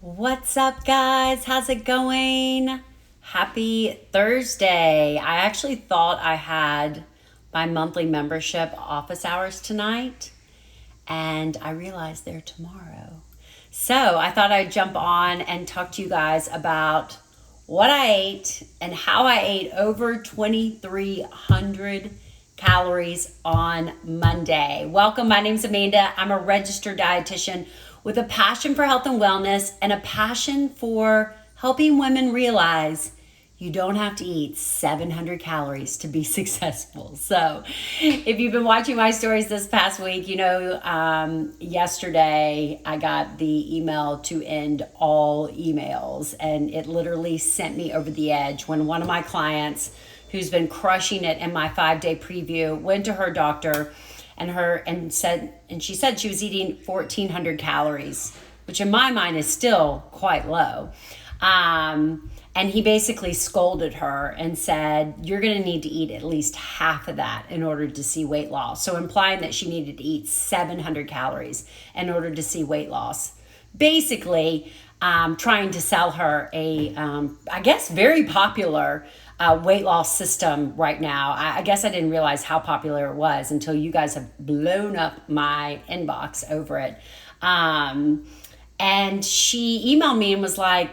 What's up, guys? How's it going? Happy Thursday. I actually thought I had my monthly membership office hours tonight, and I realized they're tomorrow. So I thought I'd jump on and talk to you guys about what I ate and how I ate over 2,300 calories on Monday. Welcome, my name's Amanda. I'm a registered dietitian with a passion for health and wellness and a passion for helping women realize you don't have to eat 700 calories to be successful. So if you've been watching my stories this past week, yesterday I got the email to end all emails, and it literally sent me over the edge when one of my clients who's been crushing it in my 5-day preview went to her doctor and she said she was eating 1,400 calories, which in my mind is still quite low. And he basically scolded her and said, you're going to need to eat at least half of that in order to see weight loss. So implying that she needed to eat 700 calories in order to see weight loss. Basically, trying to sell her I guess, very popular weight loss system right now. I guess I didn't realize how popular it was until you guys have blown up my inbox over it. And she emailed me and was like,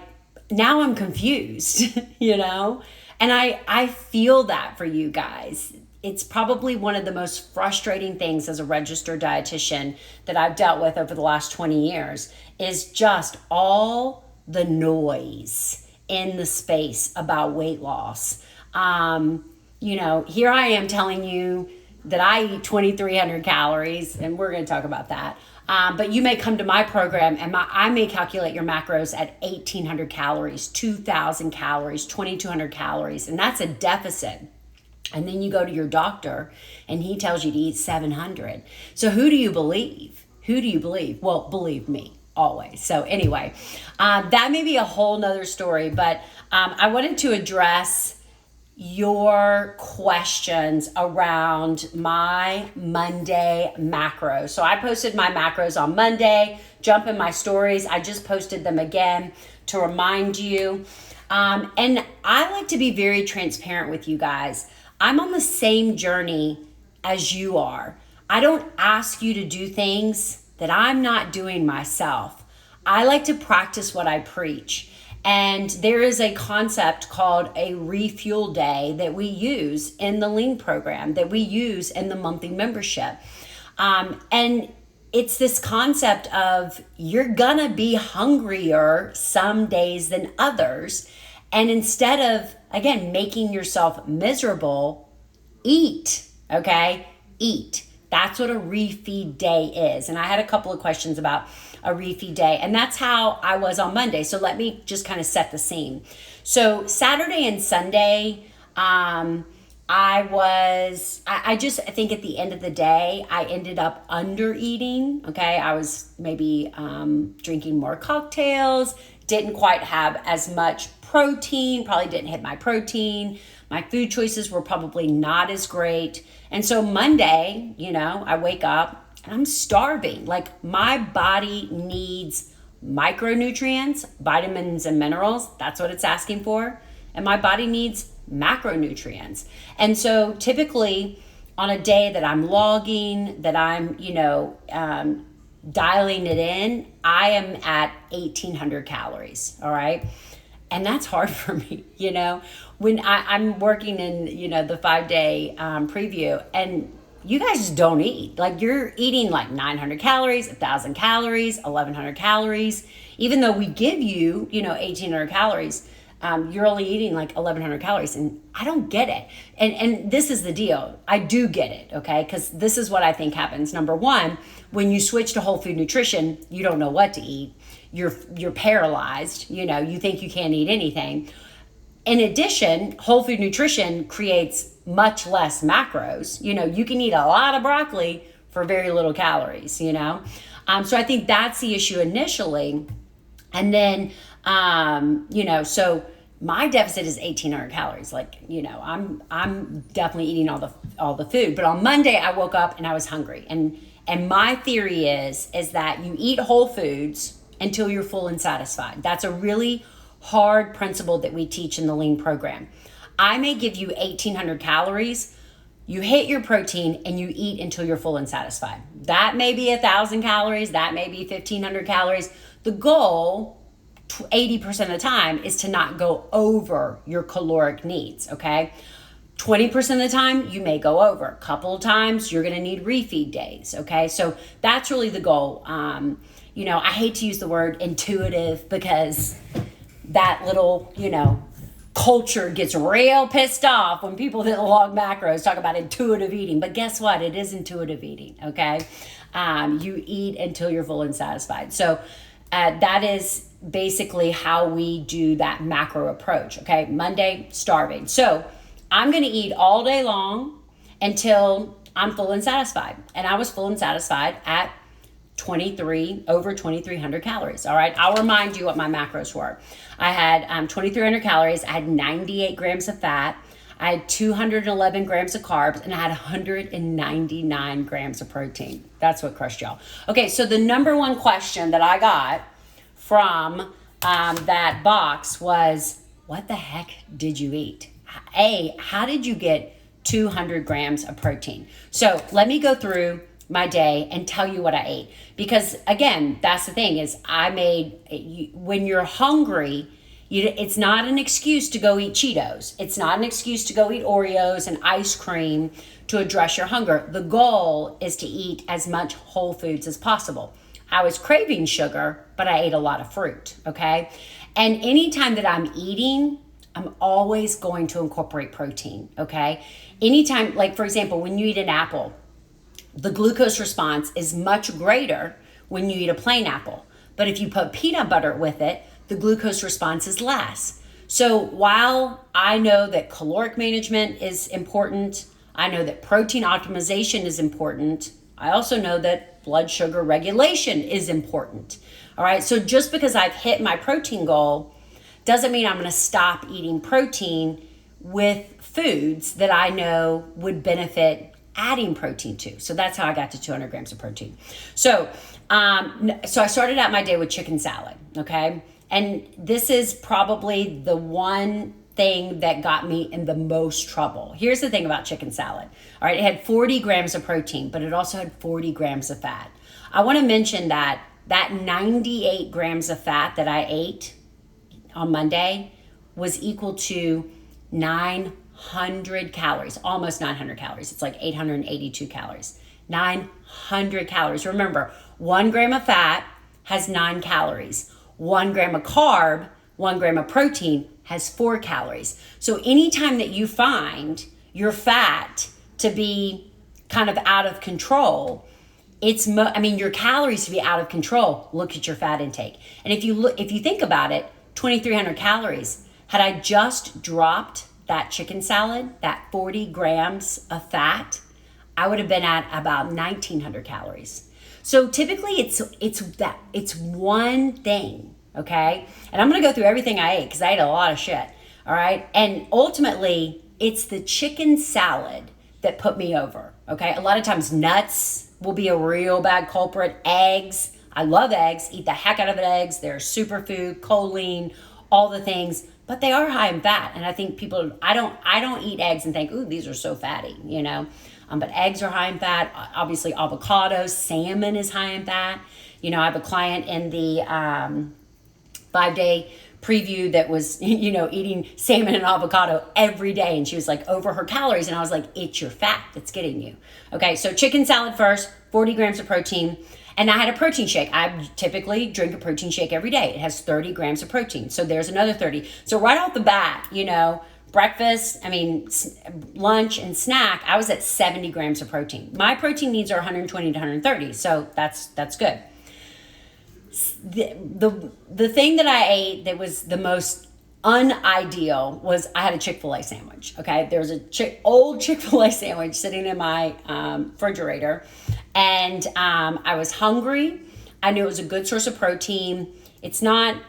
now I'm confused, And I feel that for you guys. It's probably one of the most frustrating things as a registered dietitian that I've dealt with over the last 20 years is just all the noise in the space about weight loss. Here I am telling you that I eat 2,300 calories, and we're going to talk about that. But you may come to my program and I may calculate your macros at 1,800 calories, 2,000 calories, 2,200 calories, and that's a deficit. And then you go to your doctor and he tells you to eat 700. So who do you believe? Who do you believe? Well, believe me, always. So anyway, that may be a whole nother story, but I wanted to address your questions around my Monday macros. So I posted my macros on Monday. Jump in my stories. I just posted them again to remind you. And I like to be very transparent with you guys. I'm on the same journey as you are. I don't ask you to do things that I'm not doing myself. I like to practice what I preach. And there is a concept called a refuel day that we use in the Lean program, that we use in the monthly membership. And it's this concept of you're gonna be hungrier some days than others. And instead of, again, making yourself miserable, eat, okay? Eat. That's what a refeed day is. And I had a couple of questions about a refeed day, and that's how I was on Monday. So let me just kind of set the scene. So Saturday and Sunday, I think at the end of the day, I ended up under eating. Okay. I was maybe drinking more cocktails, didn't quite have as much protein, probably didn't hit my protein. My food choices were probably not as great. And so Monday, I wake up and I'm starving. Like, my body needs micronutrients, vitamins and minerals. That's what it's asking for. And my body needs macronutrients. And so typically on a day that I'm logging, that I'm, dialing it in, I am at 1,800 calories. All right. And that's hard for me, when I'm working in, the 5-day preview, and you guys just don't eat. Like, you're eating like 900 calories, 1,000 calories, 1,100 calories. Even though we give you, 1,800 calories, you're only eating like 1,100 calories. And I don't get it. And this is the deal. I do get it, okay? Because this is what I think happens. Number one, when you switch to whole food nutrition, you don't know what to eat. You're paralyzed. You think you can't eat anything. In addition, whole food nutrition creates much less macros. You can eat a lot of broccoli for very little calories, So I think that's the issue initially. And then, so my deficit is 1,800 calories. Like, I'm definitely eating all the food. But on Monday, I woke up and I was hungry. And my theory is that you eat whole foods until you're full and satisfied. That's a really hard principle that we teach in the Lean program. I may give you 1,800 calories. You hit your protein and you eat until you're full and satisfied. That may be 1,000 calories. That may be 1,500 calories. The goal 80% of the time is to not go over your caloric needs, okay? 20% of the time, you may go over. A couple of times, you're gonna need refeed days, okay? So that's really the goal. I hate to use the word intuitive because that little, culture gets real pissed off when people that log macros talk about intuitive eating. But guess what? It is intuitive eating, okay? You eat until you're full and satisfied. So that is basically how we do that macro approach, okay? Monday, starving. So I'm going to eat all day long until I'm full and satisfied. And I was full and satisfied at over 2,300 calories. All right. I'll remind you what my macros were. I had 2,300 calories. I had 98 grams of fat. I had 211 grams of carbs, and I had 199 grams of protein. That's what crushed y'all. Okay. So the number one question that I got from that box was, what the heck did you eat? How did you get 200 grams of protein? So let me go through my day and tell you what I ate. Because again, that's the thing is when you're hungry, it's not an excuse to go eat Cheetos. It's not an excuse to go eat Oreos and ice cream to address your hunger. The goal is to eat as much whole foods as possible. I was craving sugar, but I ate a lot of fruit, okay? And anytime that I'm eating, I'm always going to incorporate protein, okay? Anytime, like for example, when you eat an apple, the glucose response is much greater when you eat a plain apple. But if you put peanut butter with it, the glucose response is less. So while I know that caloric management is important, I know that protein optimization is important, I also know that blood sugar regulation is important. All right, so just because I've hit my protein goal doesn't mean I'm gonna stop eating protein with foods that I know would benefit adding protein to. So that's how I got to 200 grams of protein. So I started out my day with chicken salad, okay? And this is probably the one thing that got me in the most trouble. Here's the thing about chicken salad. All right, it had 40 grams of protein, but it also had 40 grams of fat. I want to mention that 98 grams of fat that I ate on Monday was equal to 900 calories, almost 900 calories. It's like 882 calories. 900 calories. Remember, 1 gram of fat has 9 calories. 1 gram of carb, 1 gram of protein has 4 calories. So anytime that you find your fat to be kind of out of control, your calories to be out of control, look at your fat intake. And if you think about it, 2,300 calories, had I just dropped that chicken salad, that 40 grams of fat, I would have been at about 1,900 calories. So typically it's one thing, okay? And I'm gonna go through everything I ate because I ate a lot of shit, all right? And ultimately, it's the chicken salad that put me over, okay? A lot of times nuts will be a real bad culprit. Eggs, I love eggs, eat the heck out of eggs. They're superfood, choline, all the things, but they are high in fat. And I think I don't eat eggs and think, ooh, these are so fatty, but eggs are high in fat. Obviously avocados, salmon is high in fat. I have a client in the 5-day preview that was, eating salmon and avocado every day. And she was like over her calories. And I was like, it's your fat that's getting you. Okay. So chicken salad first, 40 grams of protein. And I had a protein shake. I typically drink a protein shake every day. It has 30 grams of protein. So there's another 30. So right off the bat, breakfast, lunch and snack, I was at 70 grams of protein. My protein needs are 120 to 130. So that's good. The thing that I ate that was the most unideal was I had a Chick-fil-A sandwich. Okay. There was old Chick-fil-A sandwich sitting in my refrigerator. And I was hungry. I knew it was a good source of protein. It's not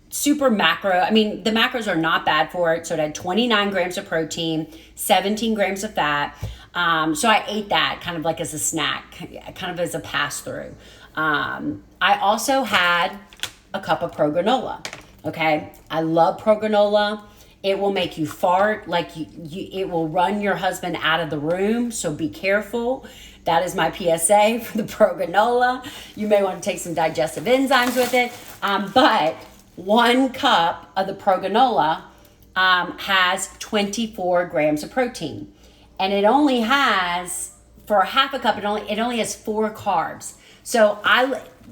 super macro. The macros are not bad for it. So it had 29 grams of protein, 17 grams of fat. So I ate that kind of like as a snack, kind of as a pass through. I also had a cup of progranola. Okay, I love progranola. It will make you fart, like it will run your husband out of the room, so be careful. That is my PSA for the progranola. You may want to take some digestive enzymes with it. But 1 cup of the progranola has 24 grams of protein. And it only has, for a half a cup, it only has 4 carbs. So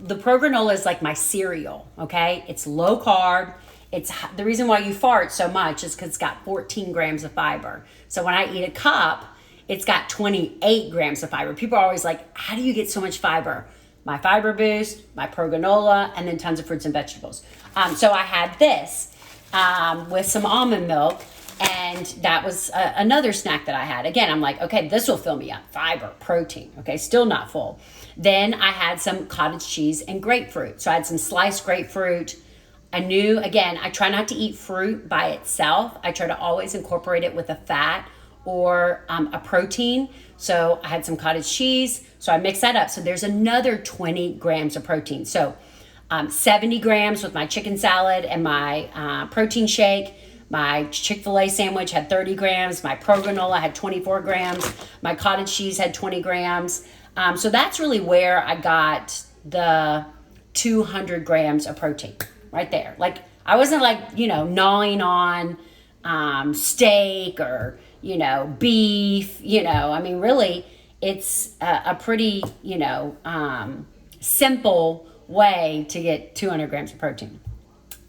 the progranola is like my cereal, okay? It's low carb. It's the reason why you fart so much is because it's got 14 grams of fiber. So when I eat a cup, it's got 28 grams of fiber. People are always like, how do you get so much fiber? My fiber boost, my progranola, and then tons of fruits and vegetables. So I had this with some almond milk, and that was another snack that I had. Again, I'm like, okay, this will fill me up. Fiber, protein, okay, still not full. Then I had some cottage cheese and grapefruit. So I had some sliced grapefruit. I knew, again, I try not to eat fruit by itself. I try to always incorporate it with a fat or a protein. So I had some cottage cheese. So I mixed that up. So there's another 20 grams of protein. So 70 grams with my chicken salad and my protein shake. My Chick-fil-A sandwich had 30 grams. My progranola had 24 grams. My cottage cheese had 20 grams. So that's really where I got the 200 grams of protein right there. Like I wasn't like, gnawing on steak or, beef, I mean, really it's a pretty, simple way to get 200 grams of protein.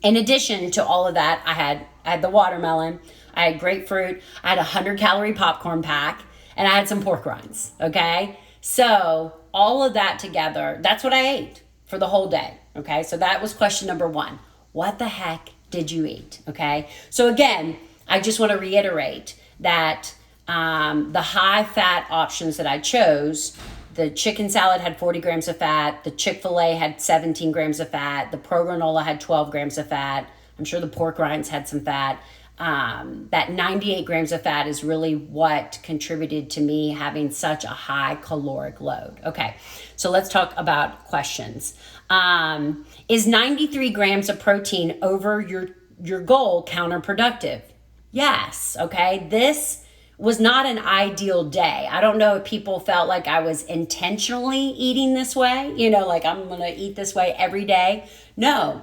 In addition to all of that, I had the watermelon, I had grapefruit, I had a 100-calorie popcorn pack, and I had some pork rinds, okay? So all of that together, that's what I ate for the whole day, okay? So that was question number 1. What the heck did you eat, okay? So again, I just want to reiterate that the high-fat options that I chose, the chicken salad had 40 grams of fat. The Chick-fil-A had 17 grams of fat. The progranola had 12 grams of fat. I'm sure the pork rinds had some fat. That 98 grams of fat is really what contributed to me having such a high caloric load. Okay, so let's talk about questions. Is 93 grams of protein over your goal counterproductive? Yes, okay. This was not an ideal day. I don't know if people felt like I was intentionally eating this way, like I'm going to eat this way every day. No,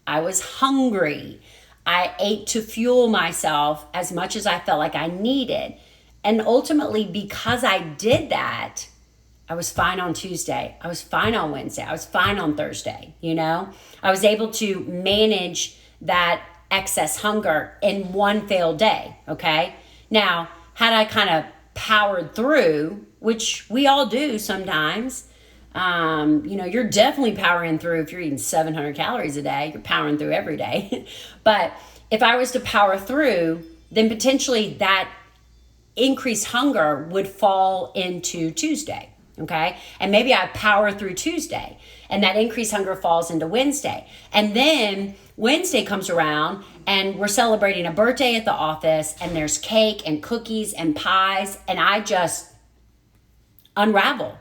I was hungry. I ate to fuel myself as much as I felt like I needed. And ultimately, because I did that, I was fine on Tuesday. I was fine on Wednesday. I was fine on Thursday, I was able to manage that excess hunger in one failed day, okay? Now, had I kind of powered through, which we all do sometimes, you're definitely powering through if you're eating 700 calories a day, you're powering through every day. But if I was to power through, then potentially that increased hunger would fall into Tuesday, okay? And maybe I power through Tuesday and that increased hunger falls into Wednesday. And then Wednesday comes around and we're celebrating a birthday at the office and there's cake and cookies and pies and I just unravel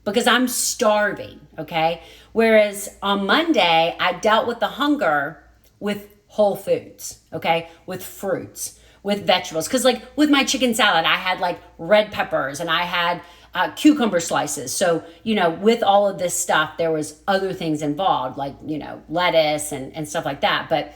because I'm starving, okay? Whereas on Monday, I dealt with the hunger with whole foods, okay? With fruits, with vegetables. Because like with my chicken salad, I had like red peppers and I had cucumber slices. So, with all of this stuff, there was other things involved, like, lettuce and stuff like that. But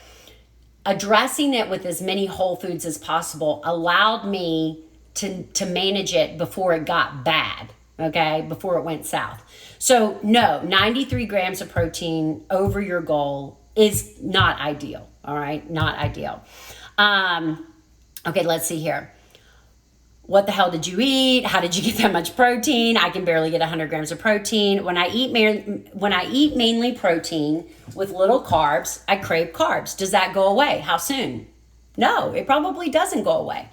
addressing it with as many whole foods as possible allowed me to manage it before it got bad, okay, before it went south. So no, 93 grams of protein over your goal is not ideal, all right, not ideal. Okay, let's see here. What the hell did you eat? How did you get that much protein? I can barely get 100 grams of protein. When I eat mainly protein with little carbs, I crave carbs. Does that go away? How soon? No, it probably doesn't go away.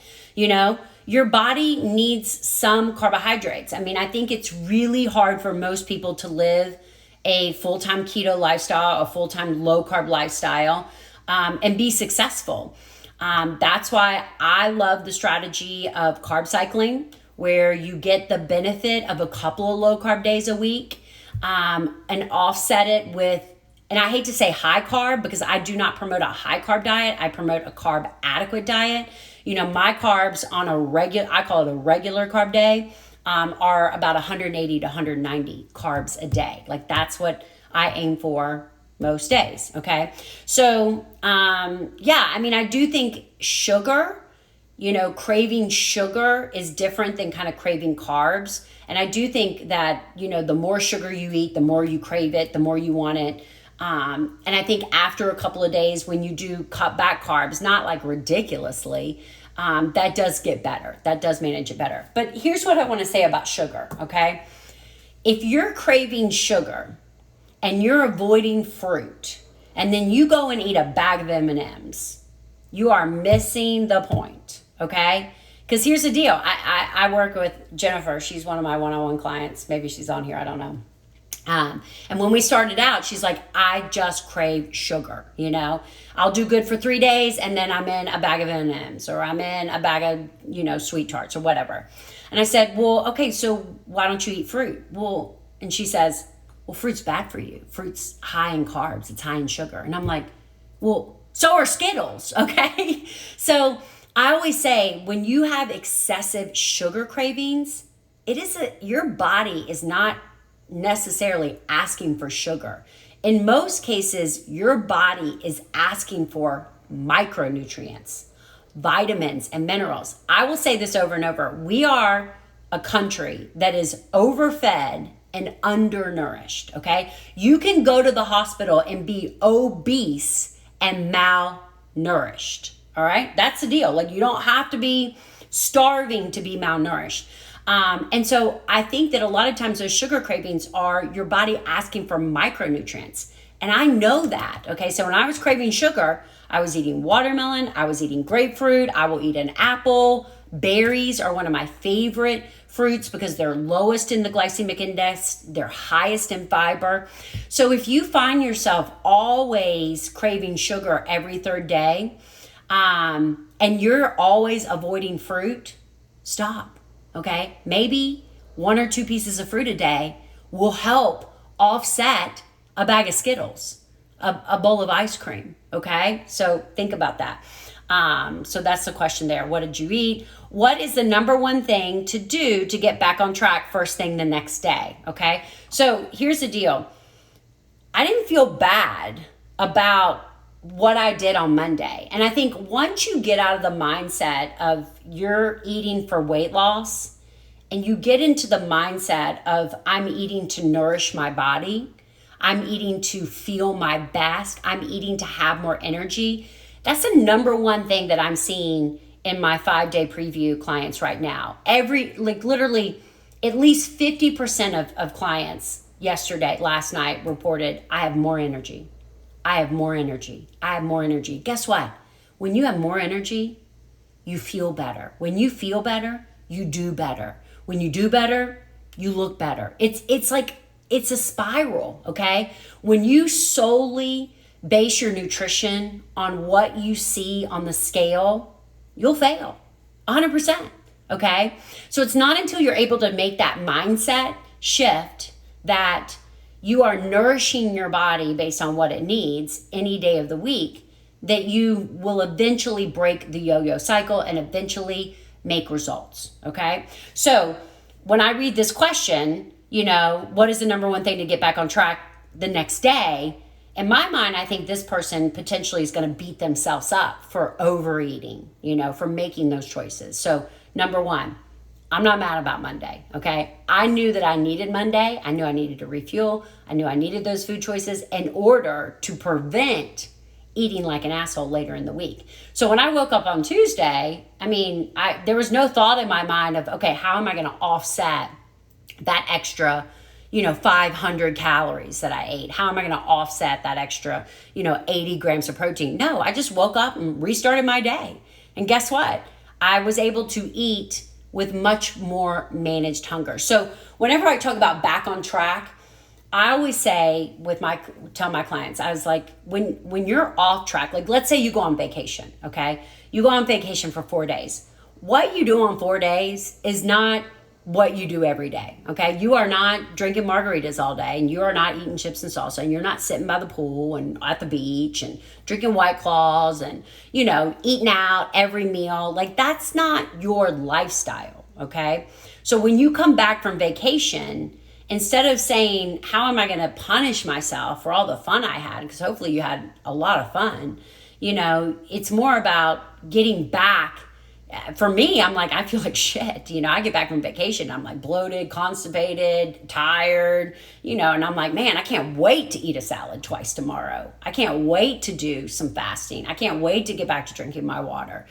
Your body needs some carbohydrates. I mean, I think it's really hard for most people to live a full-time keto lifestyle, a full-time low-carb lifestyle, and be successful. That's why I love the strategy of carb cycling, where you get the benefit of a couple of low carb days a week, and offset it with and I hate to say high carb because I do not promote a high carb diet. I promote a carb adequate diet. My carbs on I call it a regular carb day, are about 180 to 190 carbs a day. Like that's what I aim for most days. Okay. So, I do think sugar, craving sugar is different than kind of craving carbs. And I do think that, the more sugar you eat, the more you crave it, the more you want it. And I think after a couple of days, when you do cut back carbs, not like ridiculously, that does get better. That does manage it better. But here's what I want to say about sugar, okay? If you're craving sugar and you're avoiding fruit, and then you go and eat a bag of M&Ms, you are missing the point, okay? Because here's the deal. I work with Jennifer. She's one of my one-on-one clients. Maybe she's on here. I don't know. And when we started out, she's like, I just crave sugar, I'll do good for 3 days and then I'm in a bag of M&Ms or I'm in a bag of, sweet tarts or whatever. And I said, well, okay, so why don't you eat fruit? Well, and she says, well, fruit's bad for you. Fruit's high in carbs. It's high in sugar. And I'm like, well, so are Skittles. Okay. So I always say when you have excessive sugar cravings, your body is not necessarily asking for sugar. In most cases, your body is asking for micronutrients, vitamins, and minerals. I will say this over and over. We are a country that is overfed and undernourished, okay? You can go to the hospital and be obese and malnourished, all right? That's the deal. Like, you don't have to be starving to be malnourished. And so I think that a lot of times those sugar cravings are your body asking for micronutrients. And I know that, okay? So when I was craving sugar, I was eating watermelon, I was eating grapefruit, I will eat an apple. Berries are one of my favorite fruits because they're lowest in the glycemic index, they're highest in fiber. So if you find yourself always craving sugar every third day, and you're always avoiding fruit, stop. Okay, maybe 1 or 2 pieces of fruit a day will help offset a bag of Skittles, a bowl of ice cream. Okay, so think about that. So that's the question there. What did you eat? What is the number one thing to do to get back on track first thing the next day? Okay, so here's the deal. I didn't feel bad about what I did on Monday. And I think once you get out of the mindset of you're eating for weight loss and you get into the mindset of I'm eating to nourish my body, I'm eating to feel my best, I'm eating to have more energy, that's the number one thing that I'm seeing in my 5-day preview clients right now. Literally at least 50% of clients last night reported, I have more energy. I have more energy. I have more energy. Guess what? When you have more energy, you feel better. When you feel better, you do better. When you do better, you look better. It's a spiral, okay? When you solely base your nutrition on what you see on the scale, you'll fail 100%, okay? So it's not until you're able to make that mindset shift that you are nourishing your body based on what it needs any day of the week that you will eventually break the yo-yo cycle and eventually make results, okay? So when I read this question, what is the number one thing to get back on track the next day? In my mind, I think this person potentially is going to beat themselves up for overeating, for making those choices. So number one, I'm not mad about Monday, okay? I knew that I needed Monday. I knew I needed to refuel. I knew I needed those food choices in order to prevent eating like an asshole later in the week. So when I woke up on Tuesday, there was no thought in my mind of, okay, how am I going to offset that extra, 500 calories that I ate? How am I going to offset that extra, 80 grams of protein? No, I just woke up and restarted my day. And guess what? I was able to eat with much more managed hunger. So whenever I talk about back on track, I always say tell my clients, I was like, when you're off track, like let's say you go on vacation, okay? You go on vacation for 4 days. What you do on 4 days is not what you do every day, okay? You are not drinking margaritas all day, and you are not eating chips and salsa, and you're not sitting by the pool and at the beach and drinking White Claws and, eating out every meal. Like, that's not your lifestyle, okay? So when you come back from vacation, instead of saying, how am I going to punish myself for all the fun I had? Because hopefully you had a lot of fun. It's more about getting back. For me, I'm like, I feel like shit. I get back from vacation, I'm like bloated, constipated, tired, and I'm like, man, I can't wait to eat a salad twice tomorrow. I can't wait to do some fasting. I can't wait to get back to drinking my water.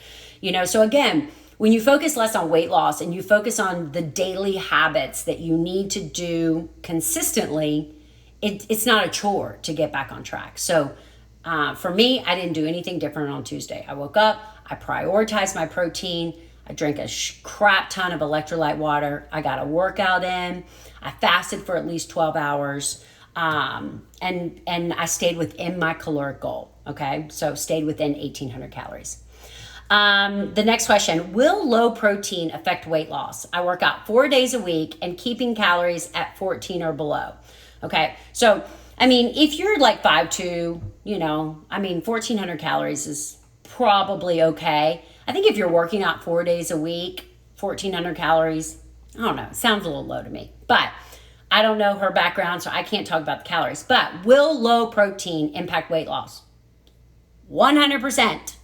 So again, when you focus less on weight loss and you focus on the daily habits that you need to do consistently, it's not a chore to get back on track. So for me, I didn't do anything different on Tuesday. I woke up, I prioritized my protein, I drank a crap ton of electrolyte water, I got a workout in, I fasted for at least 12 hours, and I stayed within my caloric goal, okay? So stayed within 1,800 calories. The next question, will low protein affect weight loss? I work out 4 days a week and keeping calories at 14 or below. Okay. So, if you're like 5'2", 1,400 calories is probably okay. I think if you're working out 4 days a week, 1,400 calories, I don't know, sounds a little low to me, but I don't know her background, so I can't talk about the calories. But will low protein impact weight loss? 100%.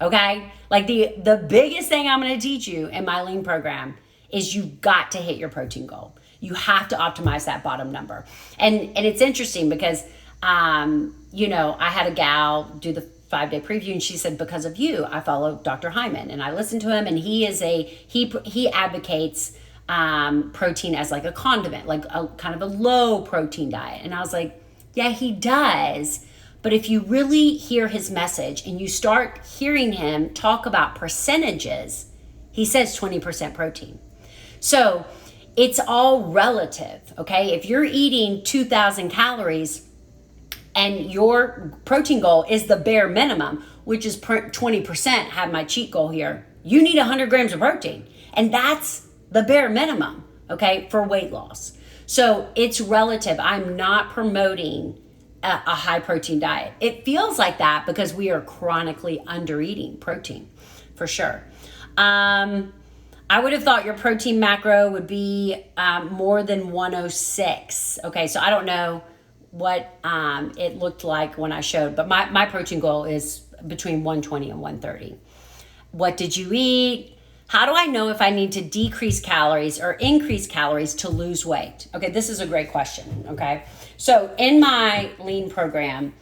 Okay? Like the biggest thing I'm going to teach you in my lean program is you got to hit your protein goal. You have to optimize that bottom number. And it's interesting because, I had a gal do the 5-day preview, and she said, because of you, I follow Dr. Hyman and I listen to him, and he advocates protein as like a condiment, like a kind of a low protein diet. And I was like, yeah, he does. But if you really hear his message and you start hearing him talk about percentages, he says 20% protein. So it's all relative, okay? If you're eating 2,000 calories and your protein goal is the bare minimum, which is 20%, have my cheat goal here, you need 100 grams of protein. And that's the bare minimum, okay, for weight loss. So it's relative. I'm not promoting a high protein diet. It feels like that because we are chronically under eating protein, for sure. I would have thought your protein macro would be more than 106. Okay, so I don't know what it looked like when I showed, but my protein goal is between 120 and 130. What did you eat? How do I know if I need to decrease calories or increase calories to lose weight? Okay, this is a great question, okay? So in my lean program,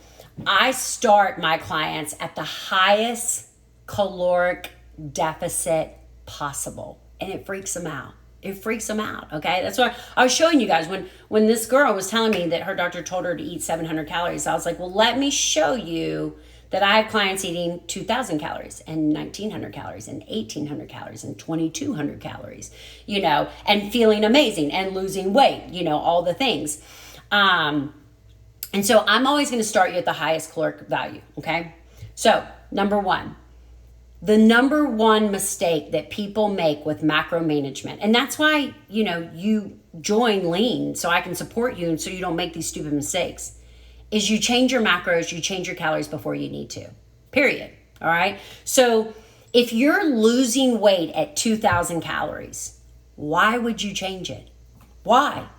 I start my clients at the highest caloric deficit possible, and it freaks them out. It freaks them out, okay? That's why I was showing you guys when this girl was telling me that her doctor told her to eat 700 calories. I was like, well, let me show you that I have clients eating 2,000 calories and 1,900 calories and 1,800 calories and 2,200 calories, and feeling amazing and losing weight, all the things. And so I'm always going to start you at the highest caloric value, okay? So number one, the number one mistake that people make with macro management, and that's why, you join lean so I can support you and so you don't make these stupid mistakes, is you change your macros, you change your calories before you need to, period. All right. So if you're losing weight at 2,000 calories, why would you change it? Why?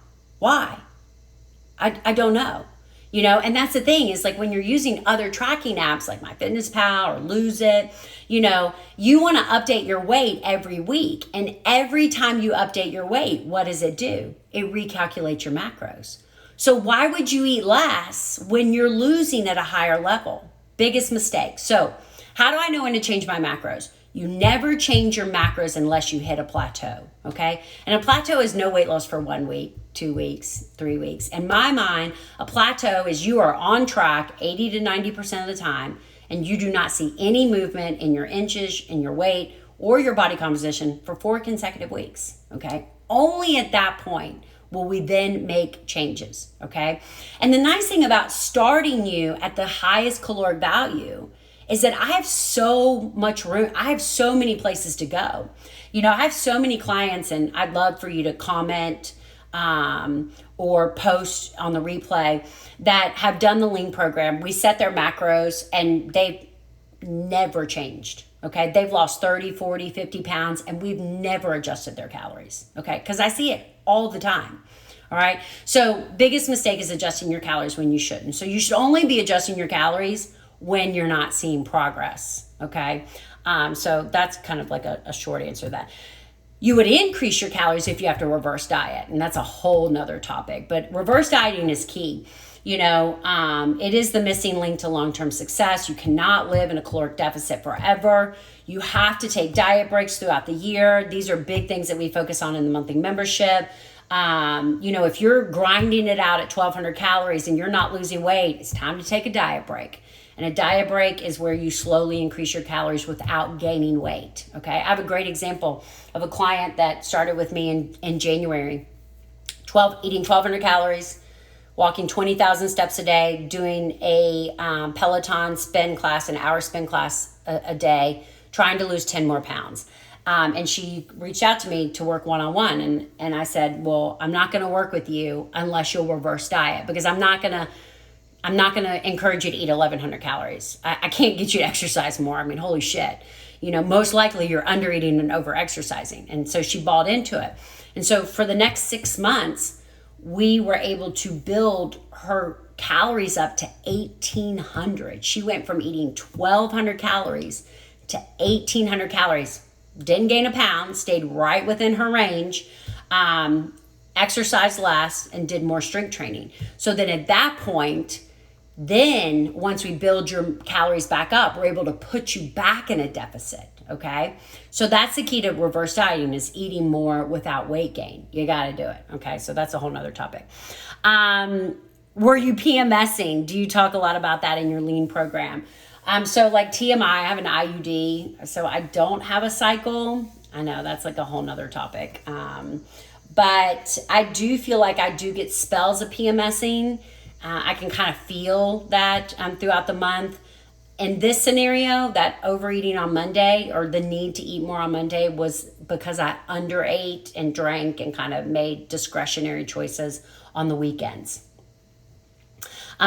I don't know. And that's the thing is like when you're using other tracking apps like MyFitnessPal or Lose It, you want to update your weight every week. And every time you update your weight, what does it do? It recalculates your macros. So why would you eat less when you're losing at a higher level? Biggest mistake. So how do I know when to change my macros? You never change your macros unless you hit a plateau, okay? And a plateau is no weight loss for 1 week, 2 weeks, 3 weeks. In my mind, a plateau is you are on track 80 to 90% of the time, and you do not see any movement in your inches, in your weight, or your body composition for 4 consecutive weeks, okay? Only at that point will we then make changes, okay? And the nice thing about starting you at the highest caloric value is that I have so much room. I have so many places to go. I have so many clients, and I'd love for you to comment or post on the replay that have done the lean program. We set their macros and they've never changed. Okay. They've lost 30, 40, 50 pounds and we've never adjusted their calories. Okay. Because I see it all the time. All right. So biggest mistake is adjusting your calories when you shouldn't. So you should only be adjusting your calories when you're not seeing progress. Okay. So that's kind of like a short answer to that. You would increase your calories if you have to reverse diet. And that's a whole nother topic, but reverse dieting is key. It is the missing link to long-term success. You cannot live in a caloric deficit forever. You have to take diet breaks throughout the year. These are big things that we focus on in the monthly membership. If you're grinding it out at 1,200 calories and you're not losing weight, it's time to take a diet break. And a diet break is where you slowly increase your calories without gaining weight. Okay. I have a great example of a client that started with me in January, eating 1,200 calories, walking 20,000 steps a day, doing a Peloton spin class, an hour spin class a day, trying to lose 10 more pounds. And she reached out to me to work one-on-one. And I said, well, I'm not going to work with you unless you'll reverse diet, because I'm not going to encourage you to eat 1,100 calories. I can't get you to exercise more. I mean, holy shit. Most likely you're under eating and over exercising. And so she bought into it. And so for the next 6 months, we were able to build her calories up to 1,800. She went from eating 1,200 calories to 1,800 calories. Didn't gain a pound, stayed right within her range, exercised less, and did more strength training. So then at that point, then once we build your calories back up, we're able to put you back in a deficit. Okay. So that's the key to reverse dieting, is eating more without weight gain. You got to do it. Okay. So that's a whole nother topic. Were you PMSing? Do you talk a lot about that in your lean program? So like TMI, I have an IUD, so I don't have a cycle. I know that's like a whole nother topic. But I do feel like I do get spells of PMSing. I can kind of feel that throughout the month. In this scenario, that overeating on Monday, or the need to eat more on Monday, was because I underate and drank and kind of made discretionary choices on the weekends.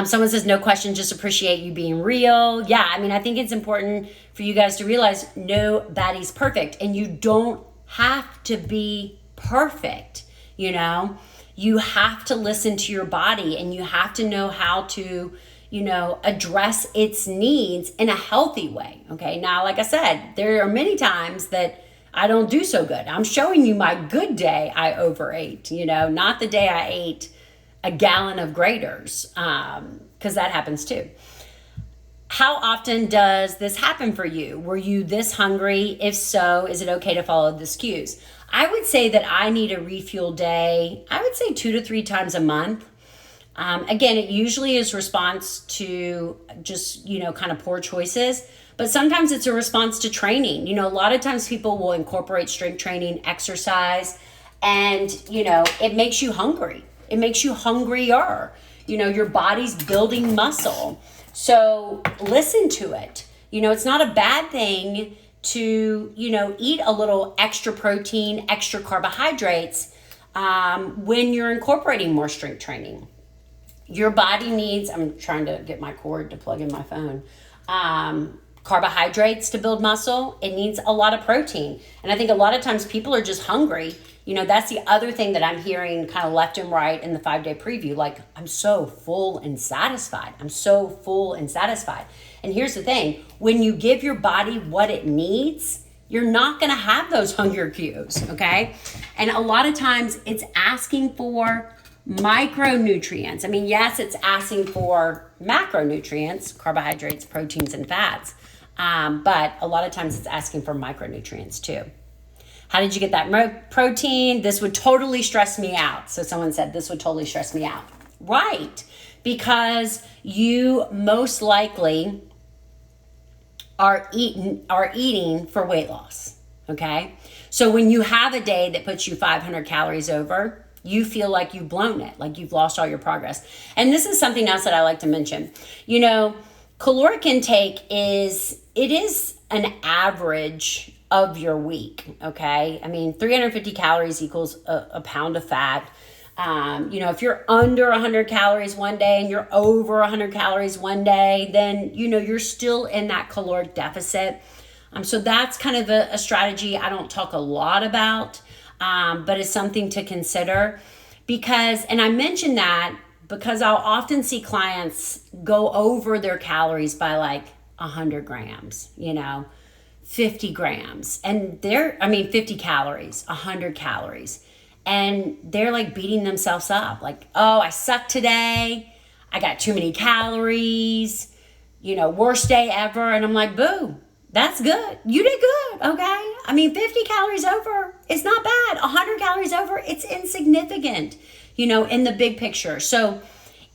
Someone says, no question, just appreciate you being real. Yeah, I mean, I think it's important for you guys to realize nobody's perfect, and you don't have to be perfect. You have to listen to your body, and you have to know how to, address its needs in a healthy way. Okay. Now, like I said, there are many times that I don't do so good. I'm showing you my good day. I overate, not the day I ate a gallon of graters, because that happens too. How often does this happen for you? Were you this hungry? If so, is it okay to follow the cues? I would say that I need a refuel day, I would say 2 to 3 times a month. Again, it usually is response to just, kind of poor choices, but sometimes it's a response to training. A lot of times people will incorporate strength training, exercise, and, it makes you hungry. It makes you hungrier. Your body's building muscle. So listen to it. It's not a bad thing to, eat a little extra protein, extra carbohydrates when you're incorporating more strength training. Your body needs, I'm trying to get my cord to plug in my phone, carbohydrates to build muscle. It needs a lot of protein. And I think a lot of times people are just hungry. That's the other thing that I'm hearing kind of left and right in the 5-day preview. Like, I'm so full and satisfied. I'm so full and satisfied. And here's the thing. When you give your body what it needs, you're not going to have those hunger cues, okay? And a lot of times it's asking for micronutrients. I mean, yes, it's asking for macronutrients, carbohydrates, proteins, and fats. But a lot of times it's asking for micronutrients too. How did you get that protein? This would totally stress me out. So someone said, this would totally stress me out. Right. Because you most likely are eating for weight loss. Okay. So when you have a day that puts you 500 calories over, you feel like you've blown it, like you've lost all your progress. And this is something else that I like to mention. caloric intake is an average of your week, okay? I mean, 350 calories equals a pound of fat. If you're under 100 calories one day and you're over 100 calories one day, then, you're still in that caloric deficit. So that's kind of a strategy I don't talk a lot about, but it's something to consider and I mention that because I'll often see clients go over their calories by like 100 grams, 50 grams, and 50 calories, 100 calories. And they're like beating themselves up. Like, oh, I suck today. I got too many calories, worst day ever. And I'm like, boo, that's good. You did good, okay? 50 calories over is not bad. 100 calories over, it's insignificant, in the big picture. So,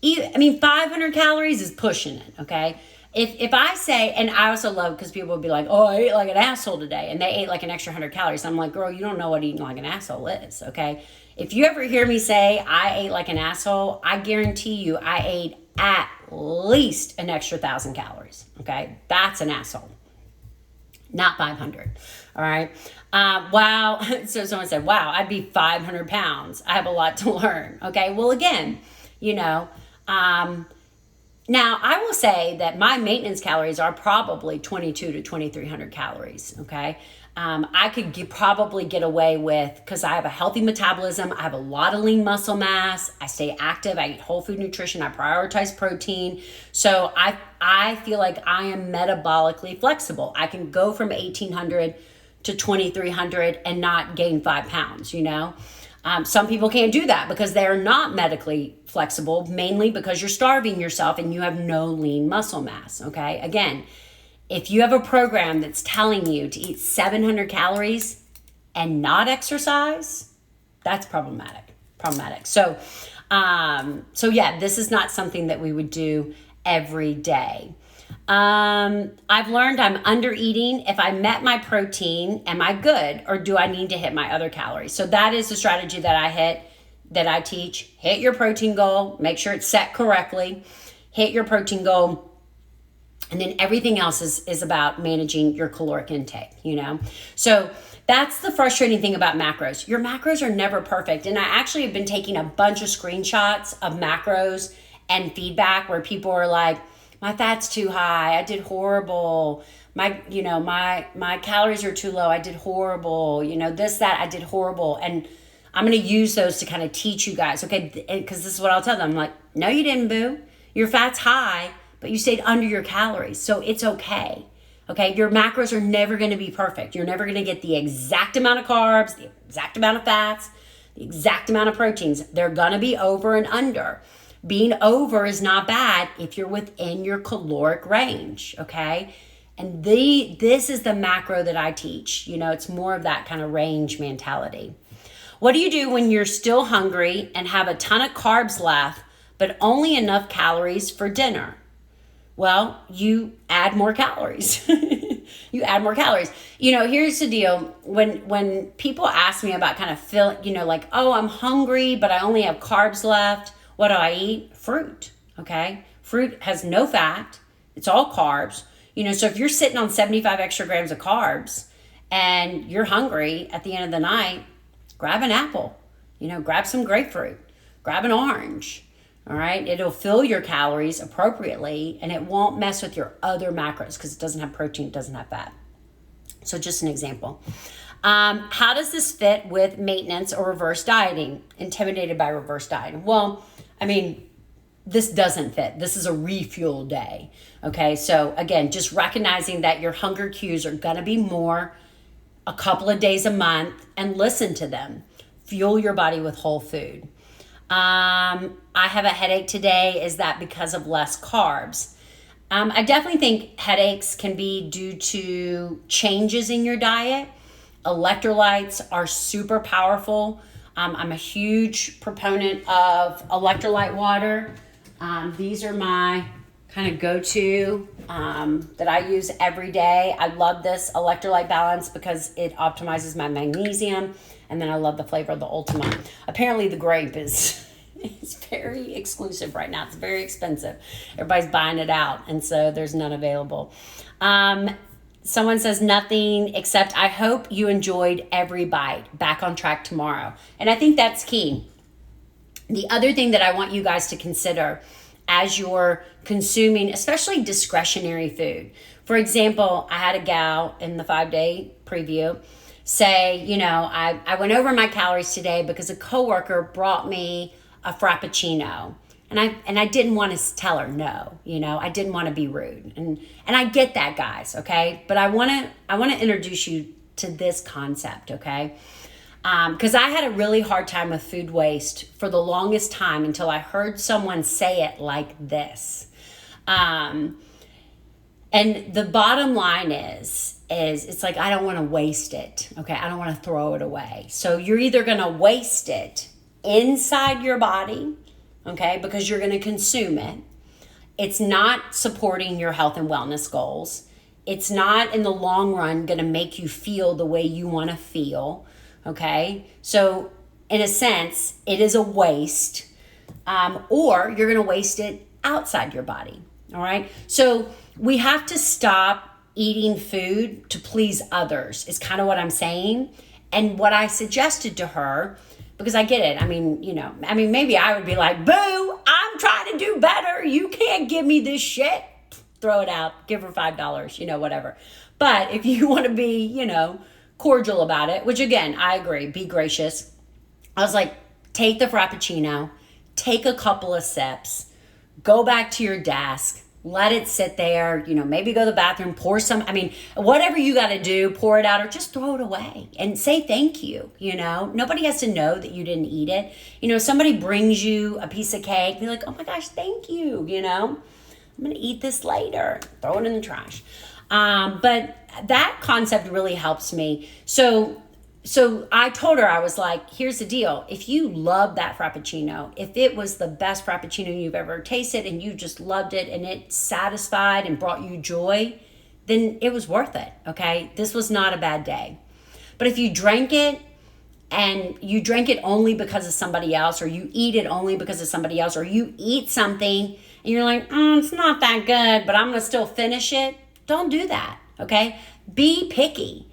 500 calories is pushing it, okay? If I say, and I also love, because people will be like, oh, I ate like an asshole today, and they ate like an extra 100 calories. I'm like, girl, you don't know what eating like an asshole is, okay? If you ever hear me say I ate like an asshole, I guarantee you I ate at least an extra 1,000 calories, okay? That's an asshole, not 500, all right? Wow, so someone said, wow, I'd be 500 pounds. I have a lot to learn, okay? Well, again, now, I will say that my maintenance calories are probably 2,200 to 2,300 calories, okay? I could probably get away with, because I have a healthy metabolism, I have a lot of lean muscle mass, I stay active, I eat whole food nutrition, I prioritize protein. So I feel like I am metabolically flexible. I can go from 1,800 to 2,300 and not gain 5 pounds, Some people can't do that because they're not medically flexible, mainly because you're starving yourself and you have no lean muscle mass, okay? Again, if you have a program that's telling you to eat 700 calories and not exercise, that's problematic. So yeah, this is not something that we would do every day. I've learned I'm under eating. If I met my protein, am I good, or do I need to hit my other calories? So that is the strategy that I teach. Hit your protein goal, make sure it's set correctly, hit your protein goal, and then everything else is about managing your caloric intake, So that's the frustrating thing about macros. Your macros are never perfect. And I actually have been taking a bunch of screenshots of macros and feedback where people are like, my fat's too high, I did horrible. My calories are too low, I did horrible. This, that, I did horrible. And I'm going to use those to kind of teach you guys, okay? Because this is what I'll tell them. I'm like, no, you didn't, boo. Your fat's high, but you stayed under your calories. So it's okay. Okay, your macros are never going to be perfect. You're never going to get the exact amount of carbs, the exact amount of fats, the exact amount of proteins. They're going to be over and under. Being over is not bad if you're within your caloric range, okay? And this is the macro that I teach. It's more of that kind of range mentality. What do you do when you're still hungry and have a ton of carbs left, but only enough calories for dinner? Well, you add more calories. You add more calories. Here's the deal. When people ask me about kind of like, oh, I'm hungry, but I only have carbs left. What do I eat? Fruit, okay? Fruit has no fat. It's all carbs. So if you're sitting on 75 extra grams of carbs and you're hungry at the end of the night, grab an apple, grab some grapefruit, grab an orange, all right? It'll fill your calories appropriately and it won't mess with your other macros because it doesn't have protein, it doesn't have fat. So just an example. How does this fit with maintenance or reverse dieting? Intimidated by reverse dieting. Well, this doesn't fit. This is a refuel day. Okay. So again, just recognizing that your hunger cues are going to be more a couple of days a month and listen to them. Fuel your body with whole food. I have a headache today. Is that because of less carbs? I definitely think headaches can be due to changes in your diet. Electrolytes are super powerful. I'm a huge proponent of electrolyte water. These are my kind of go-to that I use every day. I love this electrolyte balance because it optimizes my magnesium. And then I love the flavor of the Ultima. Apparently the grape is It's very exclusive right now. It's very expensive. Everybody's buying it out, and so there's none available. Someone says nothing except I hope you enjoyed every bite. Back on track tomorrow. And I think that's key. The other thing that I want you guys to consider as you're consuming, especially discretionary food. For example, I had a gal in the 5-day preview say, I went over my calories today because a coworker brought me a Frappuccino. And I didn't want to tell her no, I didn't want to be rude. And I get that, guys, okay? But I want to introduce you to this concept, okay? Because I had a really hard time with food waste for the longest time until I heard someone say it like this. And the bottom line is it's like, I don't want to waste it, okay? I don't want to throw it away. So you're either going to waste it inside your body, okay, because you're going to consume it. It's not supporting your health and wellness goals. It's not in the long run going to make you feel the way you want to feel, okay? So in a sense, it is a waste, or you're going to waste it outside your body, all right? So we have to stop eating food to please others is kind of what I'm saying. And what I suggested to her, because I get it. I mean, maybe I would be like, boo, I'm trying to do better. You can't give me this shit. Throw it out. Give her $5, whatever. But if you want to be, cordial about it, which again, I agree, be gracious. I was like, take the Frappuccino, take a couple of sips, go back to your desk, let it sit there, maybe go to the bathroom, pour some, whatever you got to do, pour it out or just throw it away and say thank you, Nobody has to know that you didn't eat it. Somebody brings you a piece of cake, be like, oh my gosh, thank you, I'm going to eat this later. Throw it in the trash. But that concept really helps me. So I told her, I was like, here's the deal. If you love that Frappuccino, if it was the best Frappuccino you've ever tasted and you just loved it and it satisfied and brought you joy, then it was worth it, okay? This was not a bad day. But if you drank it and you drank it only because of somebody else, or you eat it only because of somebody else, or you eat something and you're like, it's not that good, but I'm going to still finish it, don't do that, okay? Be picky.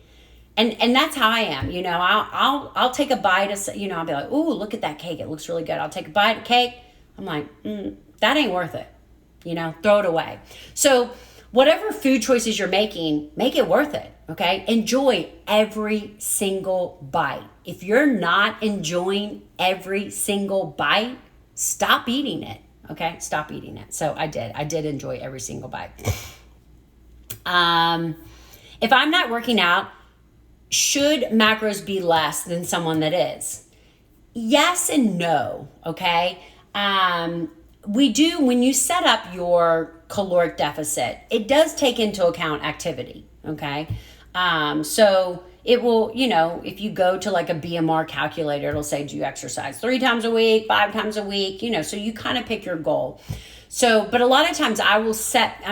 And that's how I am, I'll take a bite of, I'll be like, ooh, look at that cake. It looks really good. I'll take a bite of cake. I'm like, that ain't worth it. Throw it away. So whatever food choices you're making, make it worth it. Okay. Enjoy every single bite. If you're not enjoying every single bite, stop eating it. Okay. Stop eating it. So I did enjoy every single bite. If I'm not working out, should macros be less than someone that is? Yes and no, okay? We do, when you set up your caloric deficit, it does take into account activity, okay? So it will, if you go to like a BMR calculator, it'll say, do you exercise 3 times a week, 5 times a week, so you kind of pick your goal. So, but a lot of times I will set,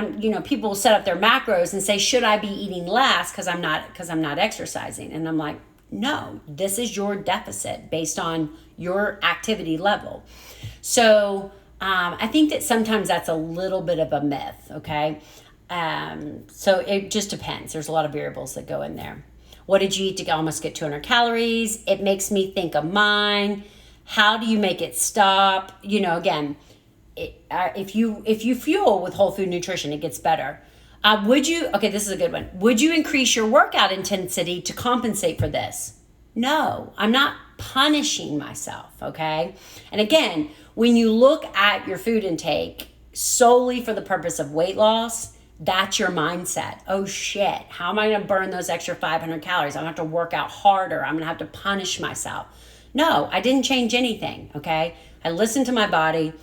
people will set up their macros and say, should I be eating less because I'm not exercising? And I'm like, no, this is your deficit based on your activity level. So I think that sometimes that's a little bit of a myth, okay? So it just depends. There's a lot of variables that go in there. What did you eat to almost get 200 calories? It makes me think of mine. How do you make it stop? Again, if you fuel with whole food nutrition, it gets better. This is a good one. Would you increase your workout intensity to compensate for this? No, I'm not punishing myself, okay? And again, when you look at your food intake solely for the purpose of weight loss, that's your mindset. Oh shit, how am I gonna burn those extra 500 calories? I'm gonna have to work out harder. I'm gonna have to punish myself. No, I didn't change anything, okay? I listened to my body.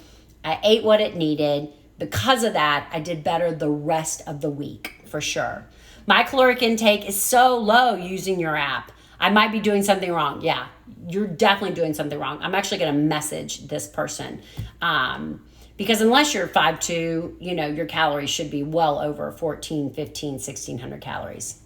I ate what it needed. Because of that, I did better the rest of the week, for sure. My caloric intake is so low using your app. I might be doing something wrong. Yeah, you're definitely doing something wrong. I'm actually going to message this person. Because unless you're 5'2", your calories should be well over 1,400, 1,500, 1,600 calories.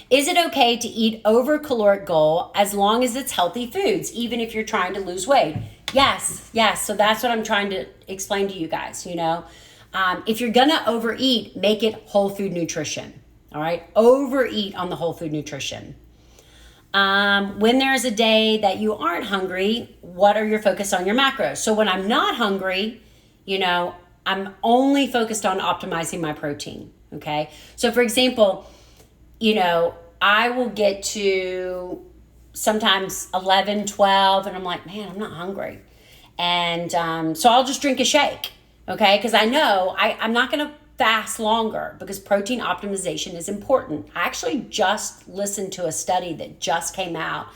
Is it okay to eat over caloric goal as long as it's healthy foods, even if you're trying to lose weight? Yes, yes. So that's what I'm trying to explain to you guys, If you're going to overeat, make it whole food nutrition, all right? Overeat on the whole food nutrition. When there's a day that you aren't hungry, what are your focus on your macros? So when I'm not hungry, I'm only focused on optimizing my protein, okay? So for example, I will get to sometimes 11, 12, and I'm like, man, I'm not hungry. And so I'll just drink a shake, okay? Because I know I'm not going to fast longer because protein optimization is important. I actually just listened to a study that just came out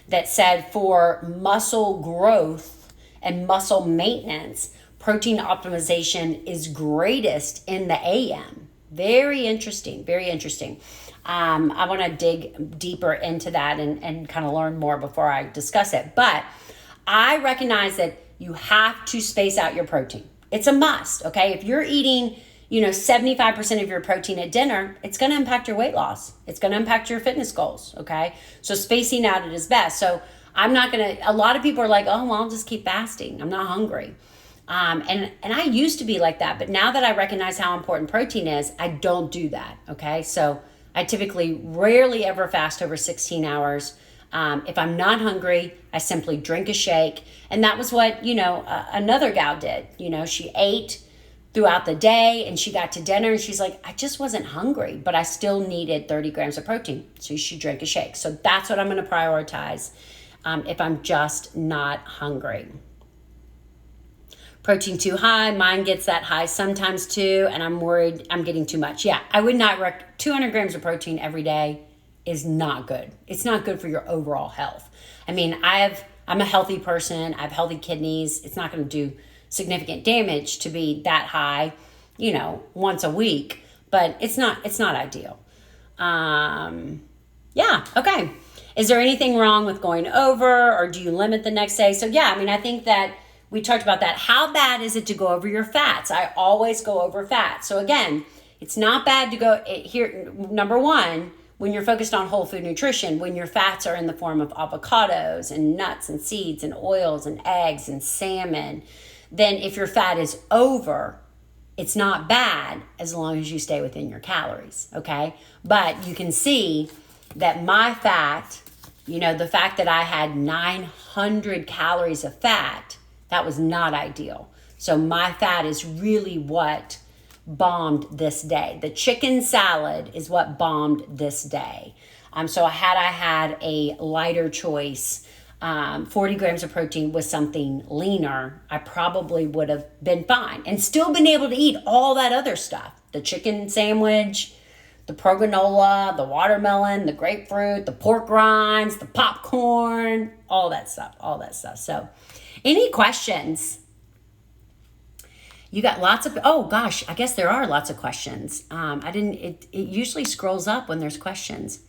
that said for muscle growth and muscle maintenance, protein optimization is greatest in the AM. Very interesting, very interesting. I want to dig deeper into that and kind of learn more before I discuss it. But I recognize that you have to space out your protein. It's a must, okay? If you're eating, 75% of your protein at dinner, it's going to impact your weight loss. It's going to impact your fitness goals, okay? So spacing out it is best. So I'm not going to, a lot of people are like, oh, well, I'll just keep fasting. I'm not hungry. And I used to be like that, but now that I recognize how important protein is, I don't do that, okay? So I typically rarely ever fast over 16 hours. If I'm not hungry, I simply drink a shake. And that was what, another gal did. She ate throughout the day and she got to dinner and she's like, I just wasn't hungry, but I still needed 30 grams of protein. So she drank a shake. So that's what I'm going to prioritize if I'm just not hungry. Protein too high, mine gets that high sometimes too, and I'm worried I'm getting too much. Yeah, I would not 200 grams of protein every day is not good. It's not good for your overall health. I mean, I'm a healthy person, I have healthy kidneys. It's not going to do significant damage to be that high, once a week, but it's not ideal. Yeah, okay. Is there anything wrong with going over, or do you limit the next day? So yeah, I think that we talked about that. How bad is it to go over your fats? I always go over fats. So again, it's not bad to go here. Number one, when you're focused on whole food nutrition, when your fats are in the form of avocados and nuts and seeds and oils and eggs and salmon, then if your fat is over, it's not bad as long as you stay within your calories, okay? But you can see that my fat, the fact that I had 900 calories of fat, that was not ideal. So my fat is really what bombed this day. The chicken salad is what bombed this day. So had I had a lighter choice, 40 grams of protein with something leaner, I probably would have been fine and still been able to eat all that other stuff. The chicken sandwich, the granola, the watermelon, the grapefruit, the pork rinds, the popcorn, all that stuff. So any questions? You got lots of, oh gosh, I guess there are lots of questions. It usually scrolls up when there's questions.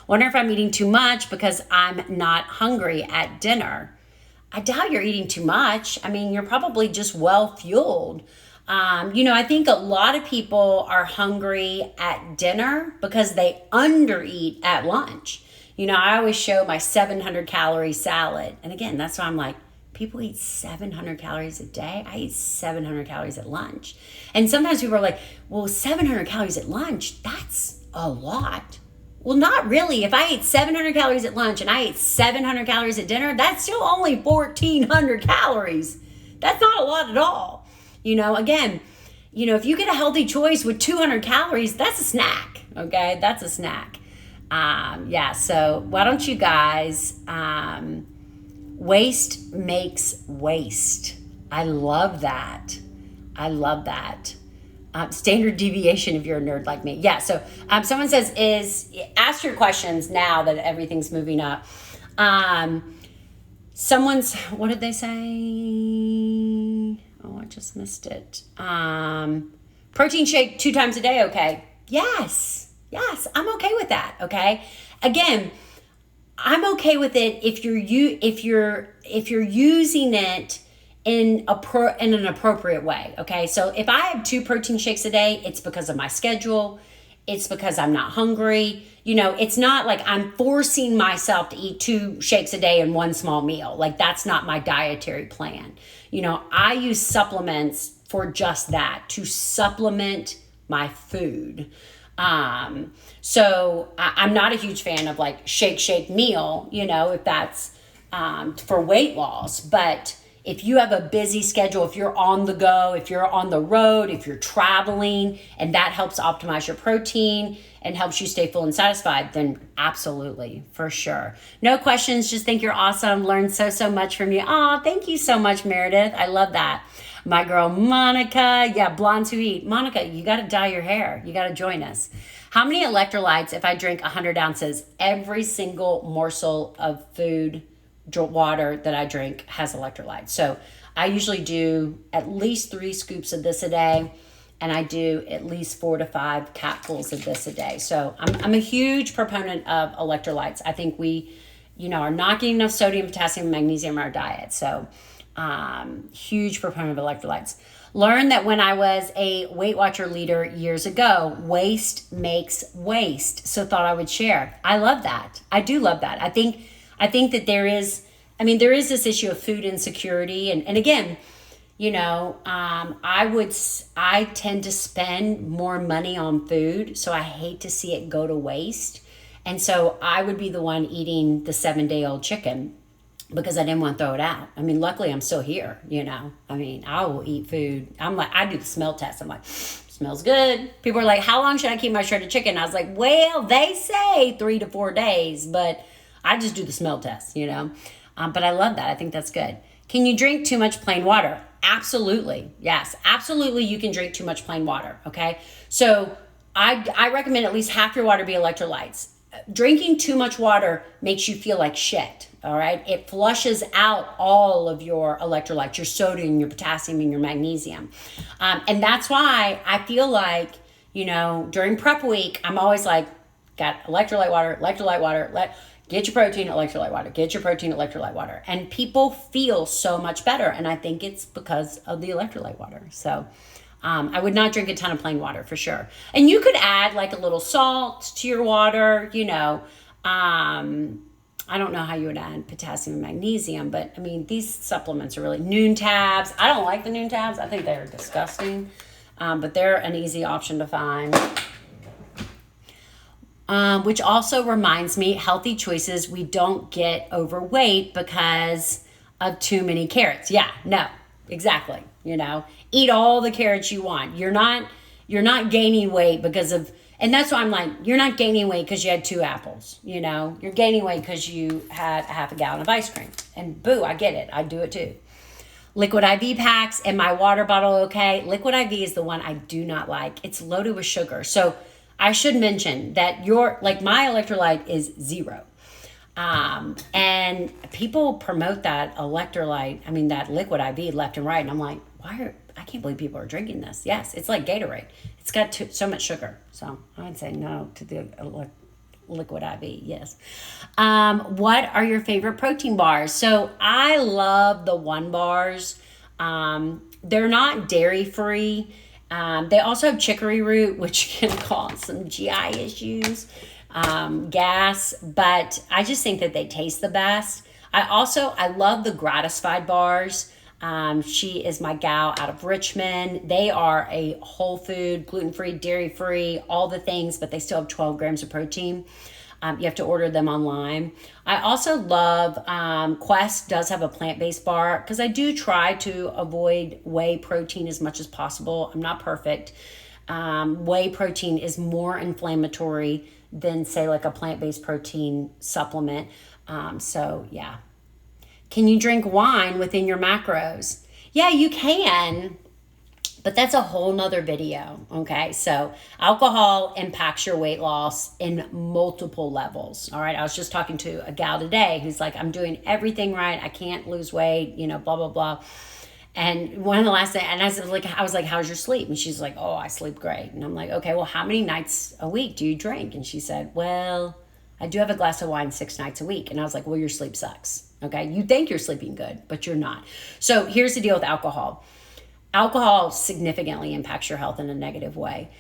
Wonder if I'm eating too much because I'm not hungry at dinner. I doubt you're eating too much. You're probably just well fueled. I think a lot of people are hungry at dinner because they undereat at lunch. I always show my 700 calorie salad. And again, that's why I'm like, people eat 700 calories a day. I eat 700 calories at lunch. And sometimes people are like, well, 700 calories at lunch, that's a lot. Well, not really. If I ate 700 calories at lunch and I ate 700 calories at dinner, that's still only 1,400 calories. That's not a lot at all. Again, if you get a healthy choice with 200 calories, that's a snack, okay? That's a snack. So why don't you guys, waste makes waste. I love that. Standard deviation if you're a nerd like me. Yeah, so someone says, ask your questions now that everything's moving up. What did they say? Oh, I just missed it. Protein shake 2 times a day, okay? Yes, I'm okay with that, okay? Again, I'm okay with it if you're using it in an appropriate way, okay? So if I have 2 protein shakes a day, it's because of my schedule. it's because I'm not hungry. It's not like I'm forcing myself to eat 2 shakes a day in one small meal. Like, that's not my dietary plan. I use supplements for just that, to supplement my food. So I'm not a huge fan of like shake meal, if that's for weight loss. But if you have a busy schedule, if you're on the go, if you're on the road, if you're traveling, and that helps optimize your protein and helps you stay full and satisfied, then absolutely, for sure. No questions. Just think you're awesome. Learned so much from you. Oh, thank you so much, Meredith. I love that. My girl, Monica. Yeah, blondes who eat. Monica, you got to dye your hair. You got to join us. How many electrolytes if I drink 100 ounces? Every single morsel of food, water that I drink has electrolytes. So I usually do at least 3 scoops of this a day, and I do at least 4 to 5 capfuls of this a day. So I'm a huge proponent of electrolytes. I think we, are not getting enough sodium, potassium, and magnesium in our diet. So huge proponent of electrolytes. Learned that when I was a Weight Watcher leader years ago, waste makes waste. So thought I would share. I love that. I do love that. I think that there is this issue of food insecurity. And again, I tend to spend more money on food. So I hate to see it go to waste. And so I would be the one eating the 7-day-old chicken because I didn't want to throw it out. Luckily I'm still here, I will eat food. I do the smell test. I'm like, smells good. People are like, how long should I keep my shredded chicken? I was like, well, they say 3 to 4 days, but I just do the smell test, but I love that. I think that's good. Can you drink too much plain water? Absolutely. Yes, absolutely. You can drink too much plain water. Okay. So I recommend at least half your water be electrolytes. Drinking too much water makes you feel like shit. All right. It flushes out all of your electrolytes, your sodium, your potassium, and your magnesium. And that's why I feel like, during prep week, I'm always like, got electrolyte water, get your protein, electrolyte water, get your protein, electrolyte water. And people feel so much better. And I think it's because of the electrolyte water. So I would not drink a ton of plain water for sure. And you could add like a little salt to your water, I don't know how you would add potassium and magnesium, but these supplements are really Noon tabs. I don't like the Noon tabs. I think they're disgusting, but they're an easy option to find. Which also reminds me, healthy choices, we don't get overweight because of too many carrots. Yeah, no, exactly. Eat all the carrots you want. You're not gaining weight because of, and that's why I'm like, you're not gaining weight because you had 2 apples, you're gaining weight because you had a half a gallon of ice cream. And boo, I get it. I do it too. Liquid IV packs and my water bottle. Okay. Liquid IV is the one I do not like. It's loaded with sugar. So I should mention that my electrolyte is 0. And people promote that electrolyte, that liquid IV left and right. And I'm like, I can't believe people are drinking this. Yes, it's like Gatorade. It's got so much sugar. So I would say no to the liquid IV, yes. What are your favorite protein bars? So I love the One bars. They're not dairy free. They also have chicory root, which can cause some GI issues, gas, but I just think that they taste the best. I love the Gratisfied bars. She is my gal out of Richmond. They are a whole food, gluten-free, dairy-free, all the things, but they still have 12 grams of protein. You have to order them online. I also love, Quest does have a plant-based bar because I do try to avoid whey protein as much as possible. I'm not perfect. Whey protein is more inflammatory than say like a plant-based protein supplement. So yeah. Can you drink wine within your macros? Yeah, you can. But that's a whole nother video, okay? So alcohol impacts your weight loss in multiple levels, all right? I was just talking to a gal today who's like, I'm doing everything right. I can't lose weight, blah, blah, blah. And one of the last things, and I was like, how's your sleep? And she's like, oh, I sleep great. And I'm like, okay, well, how many nights a week do you drink? And she said, well, I do have a glass of wine 6 nights a week. And I was like, well, your sleep sucks, okay? You think you're sleeping good, but you're not. So here's the deal with alcohol. Alcohol significantly impacts your health in a negative way.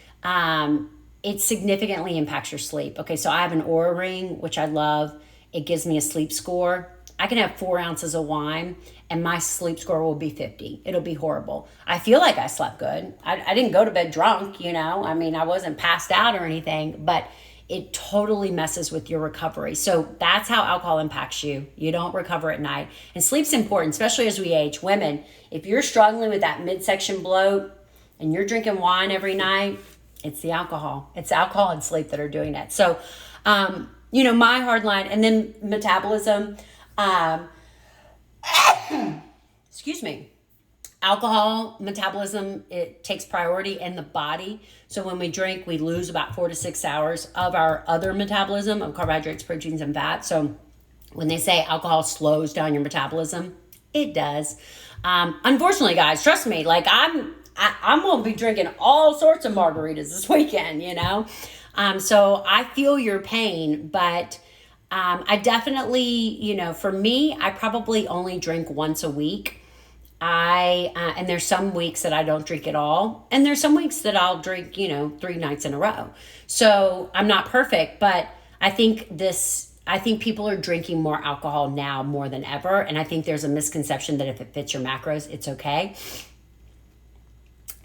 it significantly impacts your sleep. Okay, so I have an Oura Ring, which I love. It gives me a sleep score. I can have 4 ounces of wine and my sleep score will be 50. It'll be horrible. I feel like I slept good. I didn't go to bed drunk, I mean, I wasn't passed out or anything, but it totally messes with your recovery. So that's how alcohol impacts you. You don't recover at night. And sleep's important, especially as we age. Women, if you're struggling with that midsection bloat and you're drinking wine every night, it's the alcohol. It's alcohol and sleep that are doing it. So, my hard line, and then metabolism, excuse me, alcohol metabolism, it takes priority in the body. So when we drink, we lose about 4 to 6 hours of our other metabolism of carbohydrates, proteins, and fat. So when they say alcohol slows down your metabolism, it does. Unfortunately, guys, trust me, like I'm going to be drinking all sorts of margaritas this weekend, So I feel your pain, but I definitely, for me, I probably only drink once a week. And there's some weeks that I don't drink at all. And there's some weeks that I'll drink, 3 nights in a row. So I'm not perfect, but I think people are drinking more alcohol now more than ever. And I think there's a misconception that if it fits your macros, it's okay.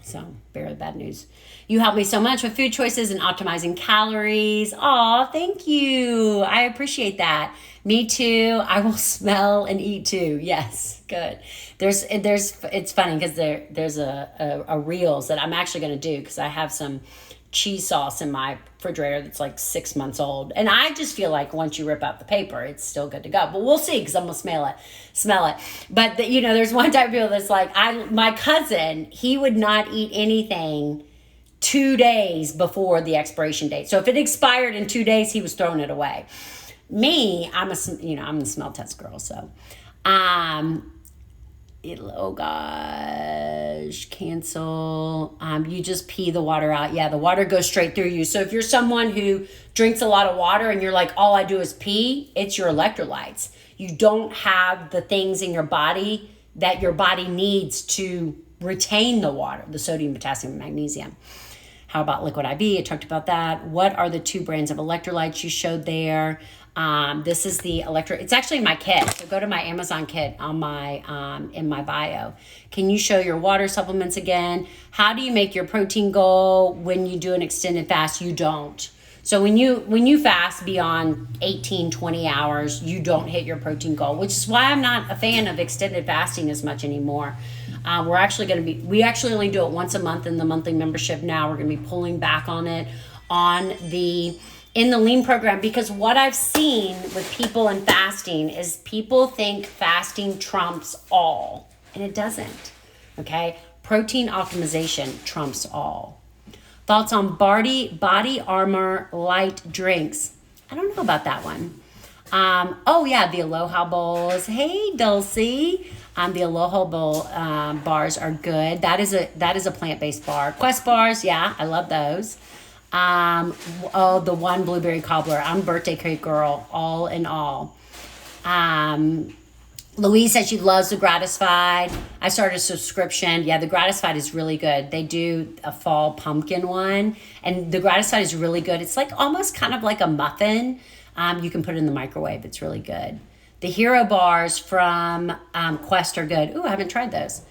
So, very bad news. You help me so much with food choices and optimizing calories. Aw, thank you. I appreciate that. Me too. I will smell and eat too. Yes, good. It's funny because there's a Reels that I'm actually going to do because I have some cheese sauce in my refrigerator that's like 6 months old. And I just feel like once you rip out the paper, it's still good to go. But we'll see because I'm going to smell it. But, there's one type of people that's like, my cousin, he would not eat anything 2 days before the expiration date. So if it expired in 2 days, he was throwing it away. Me, I'm a smell test girl. So, oh gosh, cancel. You just pee the water out. Yeah, the water goes straight through you. So if you're someone who drinks a lot of water and you're like, all I do is pee, it's your electrolytes. You don't have the things in your body that your body needs to retain the water, the sodium, potassium, and magnesium. How about liquid IV? I talked about that. What are the 2 brands of electrolytes you showed there? This is the it's actually my kit. So go to my Amazon kit on my, in my bio. Can you show your water supplements again? How do you make your protein goal when you do an extended fast? You don't. So when you fast beyond 18, 20 hours, you don't hit your protein goal, which is why I'm not a fan of extended fasting as much anymore. We actually only do it once a month in the monthly membership now. We're going to be pulling back on it in the lean program, because what I've seen with people in fasting is people think fasting trumps all, and it doesn't. Okay? Protein optimization trumps all. Thoughts on Body Armor light drinks? I don't know about that one. The Aloha Bowls. Hey, Dulcie. The Aloha Bowl bars are good. That is a plant-based bar. Quest bars, yeah, I love those. The one blueberry cobbler. I'm birthday cake girl, all in all. Louise says she loves the Gratisfied. I started a subscription. Yeah, the Gratisfied is really good. They do a fall pumpkin one, and the Gratisfied is really good. It's like almost kind of like a muffin. You can put it in the microwave. It's really good. The Hero bars from Quest are good. Ooh, I haven't tried those.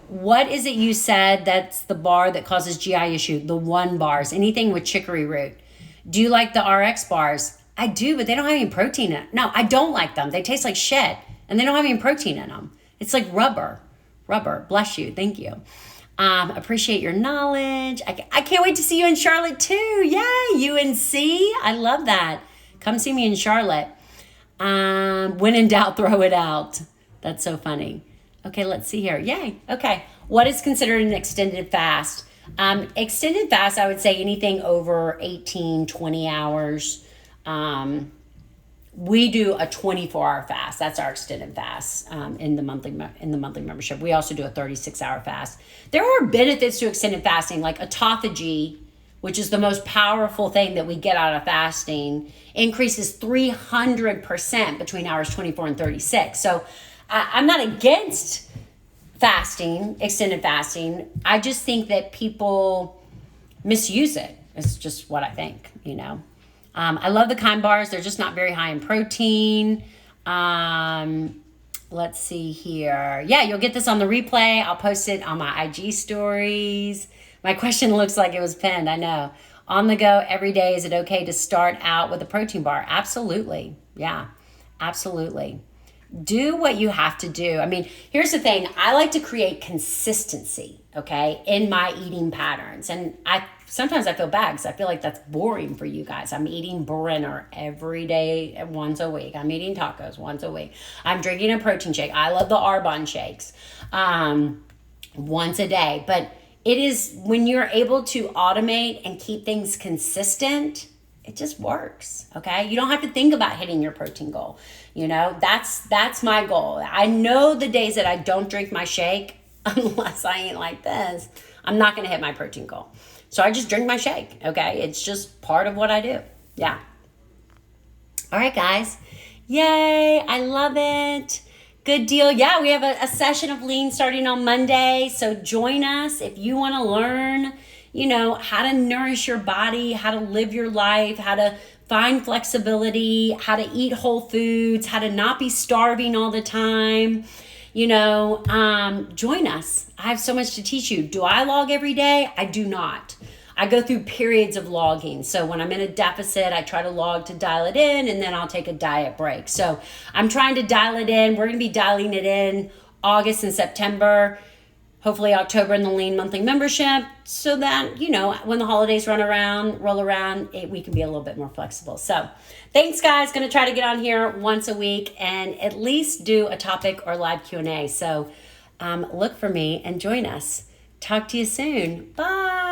What is it you said that's the bar that causes GI issue? The One bars, anything with chicory root. Do you like the RX bars? I do, but they don't have any protein in it. No, I don't like them. They taste like shit, and they don't have any protein in them. It's like rubber. Bless you. Thank you. Appreciate your knowledge. I can't wait to see you in Charlotte too. Yay, UNC. I love that. Come see me in Charlotte. When in doubt, throw it out. That's so funny. Okay, let's see here. Yay. Okay. What is considered an extended fast? Extended fast, I would say anything over 18, 20 hours. We do a 24-hour fast. That's our extended fast in the monthly membership. We also do a 36-hour fast. There are benefits to extended fasting, like autophagy, which is the most powerful thing that we get out of fasting, increases 300% between hours 24 and 36. So I'm not against fasting, extended fasting. I just think that people misuse it. It's just what I think, you know. I love the Kind bars. They're just not very high in protein. Let's see here. Yeah, you'll get this on the replay. I'll post it on my IG stories. My question looks like it was pinned. I know. On the go every day. Is it okay to start out with a protein bar? Absolutely. Yeah, absolutely. Do what you have to do. I mean, here's the thing. I like to create consistency, okay, in my eating patterns. And sometimes I feel bad because I feel like that's boring for you guys. I'm eating Brenner every day, once a week. I'm eating tacos once a week. I'm drinking a protein shake. I love the Arbonne shakes once a day. But it is when you're able to automate and keep things consistent, it just works, okay? You don't have to think about hitting your protein goal. You know, that's my goal. I know the days that I don't drink my shake, unless I eat like this, I'm not going to hit my protein goal. So I just drink my shake, okay? It's just part of what I do. Yeah. All right, guys. Yay, I love it. Good deal. Yeah, we have a session of lean starting on Monday. So join us if you want to learn, you know, how to nourish your body, how to live your life, how to find flexibility, how to eat whole foods, how to not be starving all the time. You know, join us. I have so much to teach you. Do I log every day? I do not. I go through periods of logging. So when I'm in a deficit, I try to log to dial it in, and then I'll take a diet break. So I'm trying to dial it in. We're going to be dialing it in August and September, hopefully October in the Lean monthly membership, so that, you know, when the holidays roll around, we can be a little bit more flexible. So thanks, guys. Going to try to get on here once a week and at least do a topic or live Q&A. So look for me and join us. Talk to you soon. Bye.